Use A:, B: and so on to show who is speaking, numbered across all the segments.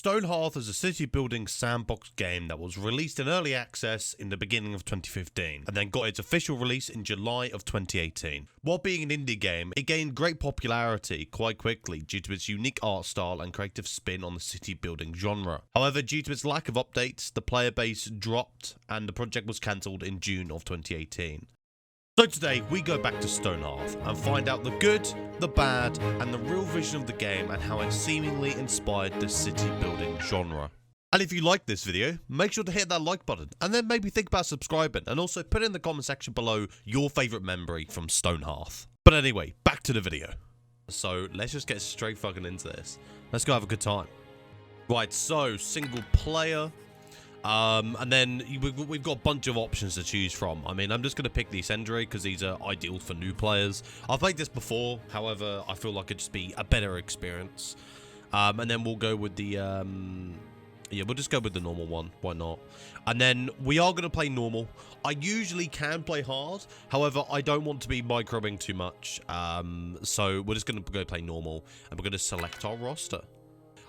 A: Stonehearth is a city-building sandbox game that was released in early access in the beginning of 2015, and then got its official release in July of 2018. While being an indie game, it gained great popularity quite quickly due to its unique art style and creative spin on the city-building genre. However, due to its lack of updates, the player base dropped, and the project was cancelled in June of 2018. So today, we go back to Stonehearth and find out the good, the bad, and the real vision of the game and how it seemingly inspired the city building genre. And if you like this video, make sure to hit that like button, and then maybe think about subscribing, and also put in the comment section below your favourite memory from Stonehearth. But anyway, back to the video. So let's just get straight fucking into this. Let's go have a good time. Right, so single player. And then we've got a bunch of options to choose from. I mean, I'm just going to pick the Ascendere because these are ideal for new players. I've played this before, however, I feel like it'd just be a better experience. And then we'll go with the, yeah, we'll just go with the normal one. Why not? And then we are going to play normal. I usually can play hard. However, I don't want to be microing too much. So we're just going to go play normal. And we're going to select our roster.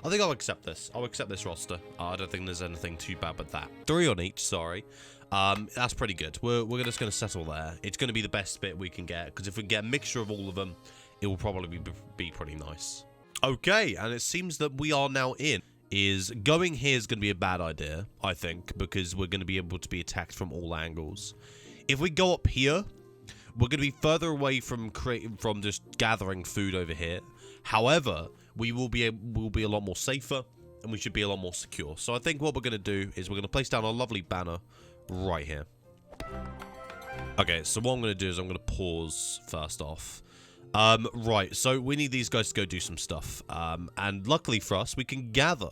A: I think I'll accept this. I'll accept this roster. I don't think there's anything too bad with that. 3 on each, sorry. That's pretty good. We're just going to settle there. It's going to be the best bit we can get, because if we get a mixture of all of them, it will probably be pretty nice. Okay, and it seems that we are now in. Going here is going to be a bad idea, I think, because we're going to be able to be attacked from all angles. If we go up here, we're going to be further away from just gathering food over here. However, we'll be a lot more safer, and we should be a lot more secure. So I think what we're going to do is we're going to place down our lovely banner right here. Okay, so what I'm going to do is I'm going to pause first off. Right, so we need these guys to go do some stuff. And luckily for us, we can gather.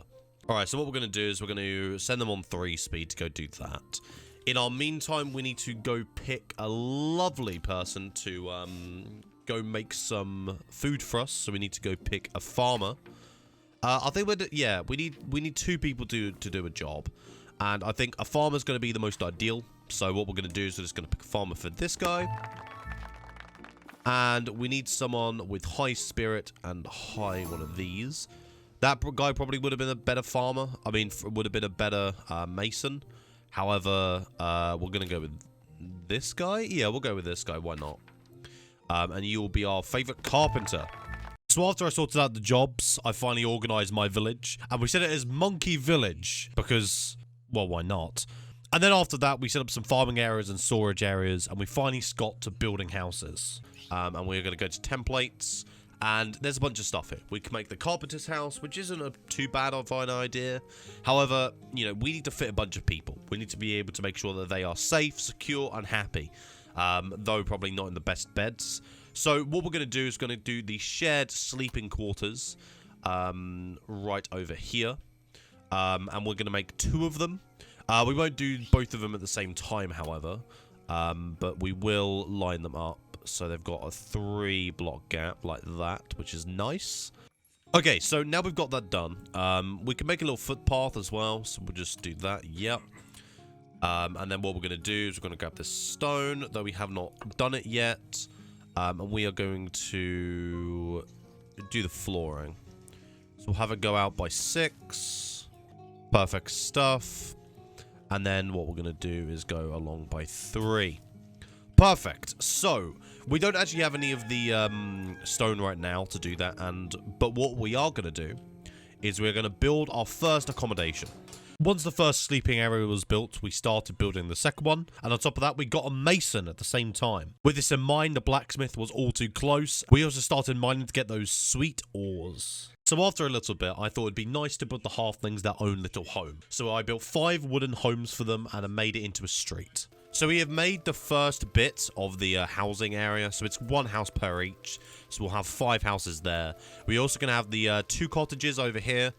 A: Alright, so what we're going to do is we're going to send them on 3 speed to go do that. In our meantime, we need to go pick a lovely person to go make some food for us. So we need to go pick a farmer. I think we need 2 people to do a job, and I think a farmer's going to be the most ideal. So what we're going to do is we're just going to pick a farmer for this guy, and we need someone with high spirit and high one of these. That guy probably would have been a better farmer. I mean, would have been a better mason. However, we're going to go with this guy. Yeah, we'll go with this guy. Why not? And you will be our favorite carpenter. So after I sorted out the jobs, I finally organized my village. And we set it as Monkey Village because, well, why not? And then after that, we set up some farming areas and storage areas. And we finally got to building houses. And we're going to go to templates. And there's a bunch of stuff here. We can make the carpenter's house, which isn't a too bad of an idea. However, you know, we need to fit a bunch of people. We need to be able to make sure that they are safe, secure, and happy. Though probably not in the best beds. So what we're going to do is going to do the shared sleeping quarters right over here. And we're going to make 2 of them. We won't do both of them at the same time, however. But we will line them up. So they've got a 3-block gap like that, which is nice. Okay, so now we've got that done. We can make a little footpath as well. So we'll just do that. Yep. And then what we're going to do is we're going to grab this stone, though we have not done it yet. And we are going to do the flooring. So we'll have it go out by 6. Perfect stuff. And then what we're going to do is go along by 3. Perfect. So we don't actually have any of the stone right now to do that. But what we are going to do is we're going to build our first accommodation. Once the first sleeping area was built, we started building the second one, and on top of that, we got a mason at the same time. With this in mind, the blacksmith was all too close. We also started mining to get those sweet ores. So after a little bit, I thought it'd be nice to build the halflings their own little home. So I built 5 wooden homes for them, and I made it into a street. So we have made the first bit of the housing area. So it's 1 house per each. So we'll have 5 houses there. We're also going to have the 2 cottages over here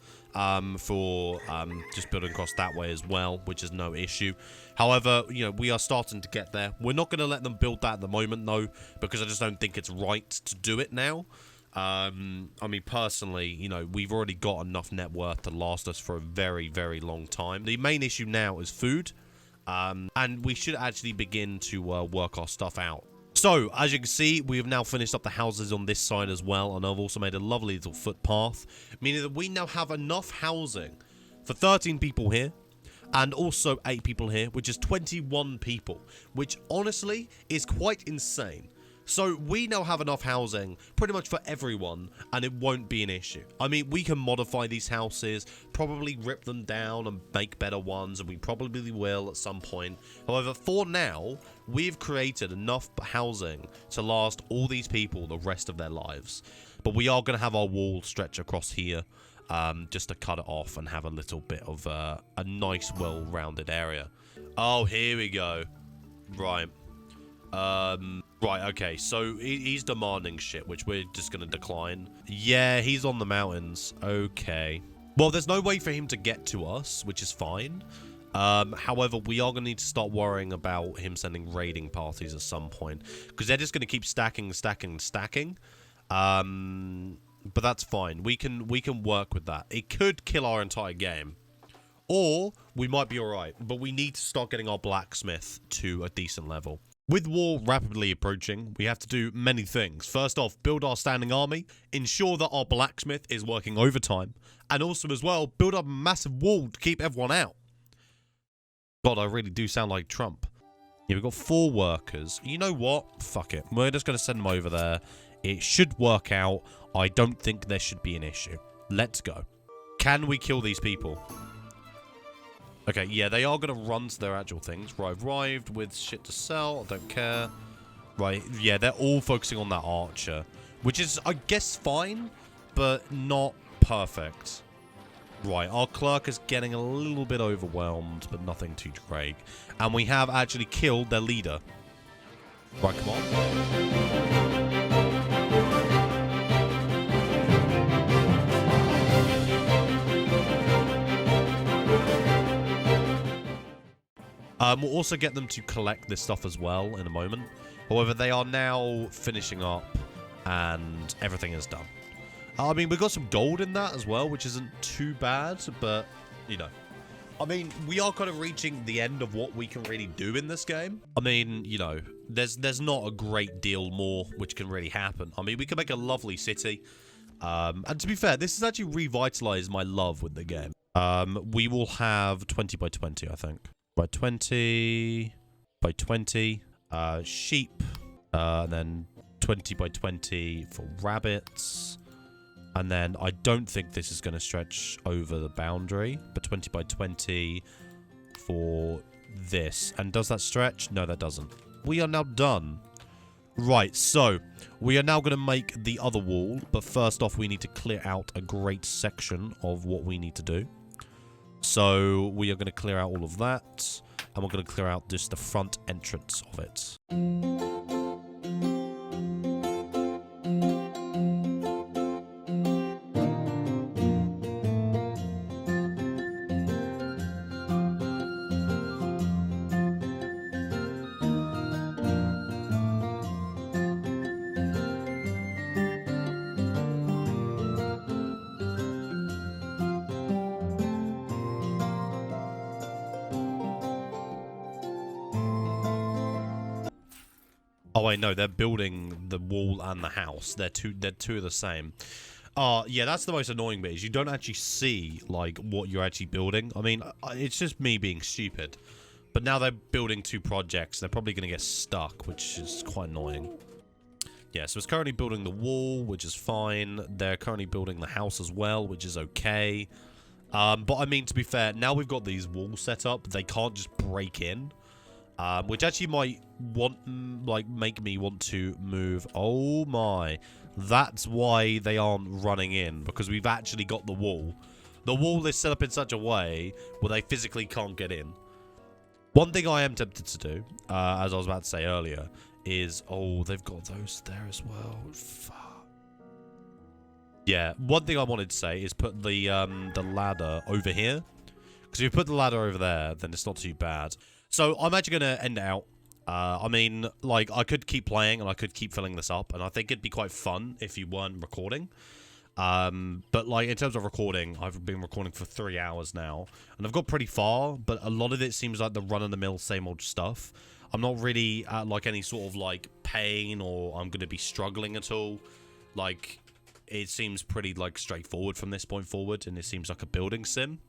A: for just building across that way as well, which is no issue. However, you know, we are starting to get there. We're not going to let them build that at the moment, though, because I just don't think it's right to do it now. I mean, personally, you know, we've already got enough net worth to last us for a very, very long time. The main issue now is food. And we should actually begin to work our stuff out. So, as you can see, we have now finished up the houses on this side as well, and I've also made a lovely little footpath, meaning that we now have enough housing for 13 people here. And also 8 people here, which is 21 people, which honestly is quite insane. So we now have enough housing pretty much for everyone, and it won't be an issue. I mean, we can modify these houses, probably rip them down and make better ones, and we probably will at some point. However, for now, we've created enough housing to last all these people the rest of their lives. But we are going to have our wall stretch across here, just to cut it off and have a little bit of a nice, well-rounded area. Oh, here we go. Right. Right, okay, so he's demanding shit, which we're just gonna decline. Yeah, he's on the mountains. Okay. Well, there's no way for him to get to us, which is fine. However, we are gonna need to start worrying about him sending raiding parties at some point, because they're just gonna keep stacking. But that's fine. We can work with that. It could kill our entire game. Or we might be alright, but we need to start getting our blacksmith to a decent level. With war rapidly approaching, we have to do many things. First off, build our standing army, ensure that our blacksmith is working overtime, and also as well, build up a massive wall to keep everyone out. God, I really do sound like Trump. Yeah, we've got 4 workers. You know what? Fuck it. We're just going to send them over there. It should work out. I don't think there should be an issue. Let's go. Can we kill these people? Okay, yeah, they are going to run to their actual things. Right, arrived with shit to sell. I don't care. Right, yeah, they're all focusing on that archer. Which is, I guess, fine, but not perfect. Right, our clerk is getting a little bit overwhelmed, but nothing too great. And we have actually killed their leader. Right, come on. We'll also get them to collect this stuff as well in a moment. However, they are now finishing up and everything is done. I mean, we've got some gold in that as well, which isn't too bad, but, you know. I mean, we are kind of reaching the end of what we can really do in this game. I mean, you know, there's not a great deal more which can really happen. I mean, we can make a lovely city. And to be fair, this has actually revitalized my love with the game. We will have 20 by 20, I think. By 20 by 20 sheep, and then 20 by 20 for rabbits, and then I don't think this is going to stretch over the boundary, but 20 by 20 for this. And does that stretch? No, that doesn't. We are now done. Right, so we are now going to make the other wall, but first off we need to clear out a great section of what we need to do. So we are going to clear out all of that, and we're going to clear out just the front entrance of it. Oh wait, no, they're building the wall and the house. They're two of the same. Yeah, that's the most annoying bit, is you don't actually see, like, what you're actually building. I mean, it's just me being stupid. But now they're building 2 projects. They're probably going to get stuck, which is quite annoying. Yeah, so it's currently building the wall, which is fine. They're currently building the house as well, which is okay. But I mean, to be fair, now we've got these walls set up, they can't just break in. Which actually might make me want to move. Oh my. That's why they aren't running in, because we've actually got the wall. The wall is set up in such a way where they physically can't get in. One thing I am tempted to do, as I was about to say earlier, is... Oh, they've got those there as well. Fuck. Yeah, one thing I wanted to say is put the ladder over here. Because if you put the ladder over there, then it's not too bad. So I'm actually going to end it out. I mean, like, I could keep playing and I could keep filling this up. And I think it'd be quite fun if you weren't recording. But, like, in terms of recording, I've been recording for 3 hours now. And I've got pretty far, but a lot of it seems like the run-of-the-mill same old stuff. I'm not really at, like, any sort of, like, pain or I'm going to be struggling at all. Like, it seems pretty, like, straightforward from this point forward. And it seems like a building sim.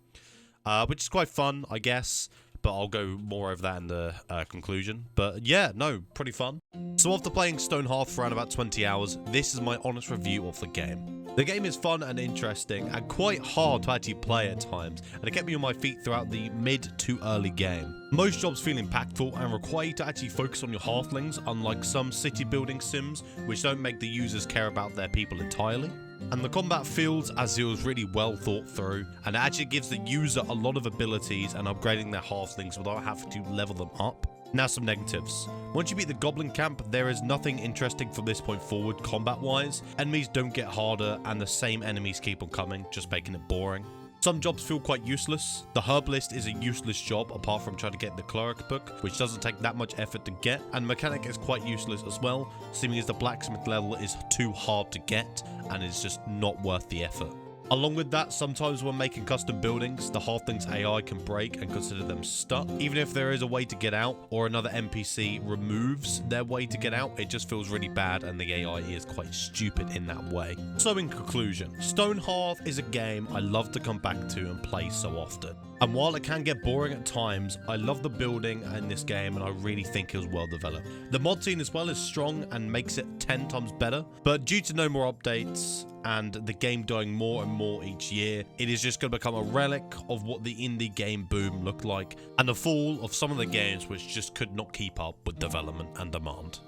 A: which is quite fun, I guess. But I'll go more over that in the conclusion. But yeah, no, pretty fun. So after playing Stonehearth for around about 20 hours, this is my honest review of the game. The game is fun and interesting and quite hard to actually play at times, and it kept me on my feet throughout the mid to early game. Most jobs feel impactful and require you to actually focus on your halflings, unlike some city building sims which don't make the users care about their people entirely. And the combat feels as it was really well thought through, and it actually gives the user a lot of abilities and upgrading their halflings without having to level them up. Now some negatives. Once you beat the goblin camp, there is nothing interesting from this point forward combat wise. Enemies don't get harder and the same enemies keep on coming, just making it boring. Some jobs feel quite useless. The herbalist is a useless job apart from trying to get the cleric book, which doesn't take that much effort to get, and mechanic is quite useless as well, seeming as the blacksmith level is too hard to get and is just not worth the effort. Along with that, sometimes when making custom buildings, the halfling's AI can break and consider them stuck. Even if there is a way to get out, or another NPC removes their way to get out, it just feels really bad and the AI is quite stupid in that way. So in conclusion, Stonehearth is a game I love to come back to and play so often. And while it can get boring at times, I love the building in this game and I really think it was well developed. The mod scene as well is strong and makes it 10 times better, but due to no more updates and the game dying more and more each year, it is just going to become a relic of what the indie game boom looked like and the fall of some of the games which just could not keep up with development and demand.